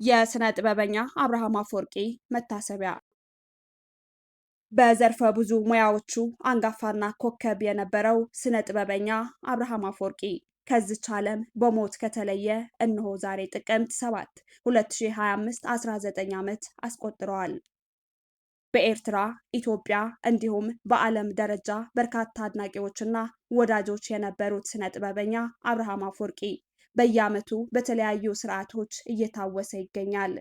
የስነ ጥበበኛ አብርሃም አፈወርቂ መታሰቢያ። በዘርፈ ብዙ ሙያዎቹ አንጋፋና ኮከብ የነበረው ስነ ጥበበኛ አብርሃም አፈወርቂ ከዚች ዓለም በሞት ከተለየ እነሆ ዛሬ ጥቅምት 7 2025 19 ዓመት አስቆጥረዋል። በኤርትራ፣ ኢትዮጵያ እንዲሁም በዓለም ደረጃ በርካታ አድናቂዎችና ወዳጆች የነበሩት ስነ ጥበበኛ አብርሃም አፈወርቂ በየዓመቱ በተለያዩ ስርዓቶች እየታወሰ ይገኛል።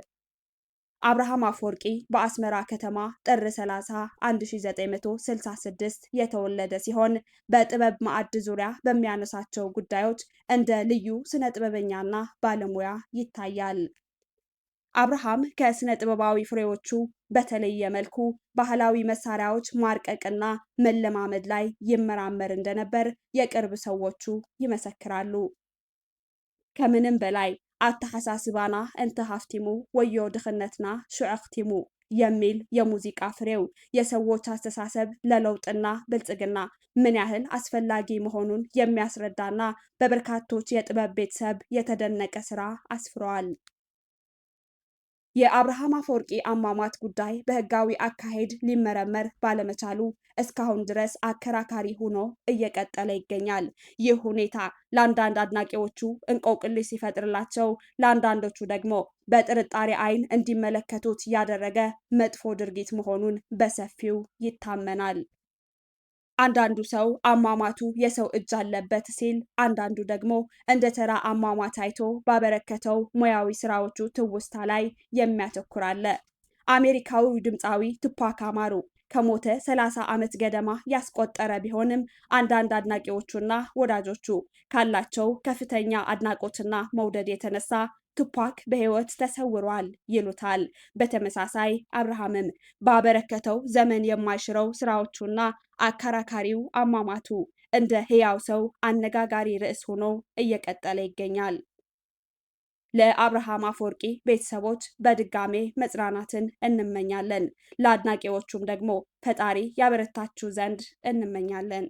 አብርሃም አፈወርቂ በአስመራ ከተማ ጥር 30 1966 የተወለደ ሲሆን በጥበብ ማዕድ ዙሪያ በሚያነሳቸው ጉዳዮች እንደ ልዩ ስነ ጥበበኛና ባለሙያ ይታያል። አብርሃም ከስነ ጥበባዊ ፍሬዎቹ በተለየ መልኩ ባህላዊ መሳሪያዎች ማርቀቅና መለማመድ ላይ ይመራመር እንደነበር የቅርብ ሰዎቹ ይመሰክራሉ። ከምንም በላይ አተሐሳስባና እንተ ሀፍቲሙ ወዮ ድኽነትና ሽዕኽቲሙ የሚል የሙዚቃ ፍሬው የሰዎች አስተሳሰብ ለለውጥና ብልጽግና ምን ያህል አስፈላጊ መሆኑን የሚያስረዳና በበርካቶች የጥበብ ቤተሰብ የተደነቀ ስራ አስፍረዋል። የአብርሃም አፈወርቂ አሟሟት ጉዳይ በህጋዊ አካሄድ ሊመረመር ባለመቻሉ እስካሁን ድረስ አከራካሪ ሆኖ እየቀጠለ ይገኛል። ይህ ሁኔታ ለአንዳንድ አድናቂዎቹ እንቆቅልሽ ሲፈጥርላቸው፣ ለአንዳንዶቹ ደግሞ በጥርጣሬ ዓይን እንዲመለከቱት ያደረገ መጥፎ ድርጊት መሆኑን በሰፊው ይታመናል። አንዳንዱ ሰው አሟሟቱ የሰው እጅ አለበት ሲል፣ አንዳንዱ ደግሞ እንደ ተራ አሟሟት አይቶ ባበረከተው ሙያዊ ስራዎቹ ትውስታ ላይ የሚያተኩር አለ። አሜሪካዊው ድምፃዊ ቱፓክ አማሩ ከሞተ 30 ዓመት ገደማ ያስቆጠረ ቢሆንም አንዳንድ አድናቂዎቹና ወዳጆቹ ካላቸው ከፍተኛ አድናቆትና መውደድ የተነሳ ቱፓክ በህይወት ተሰውሯል ይሉታል። በተመሳሳይ አብርሃምም ባበረከተው ዘመን የማይሽረው ስራዎቹና አከራካሪው አሟሟቱ እንደ ህያው ሰው አነጋጋሪ ርዕስ ሆኖ እየቀጠለ ይገኛል። ለአብርሃም አፈወርቂ ቤተሰቦች በድጋሜ መጽናናትን እንመኛለን። ለአድናቂዎቹም ደግሞ ፈጣሪ ያበረታችሁ ዘንድ እንመኛለን።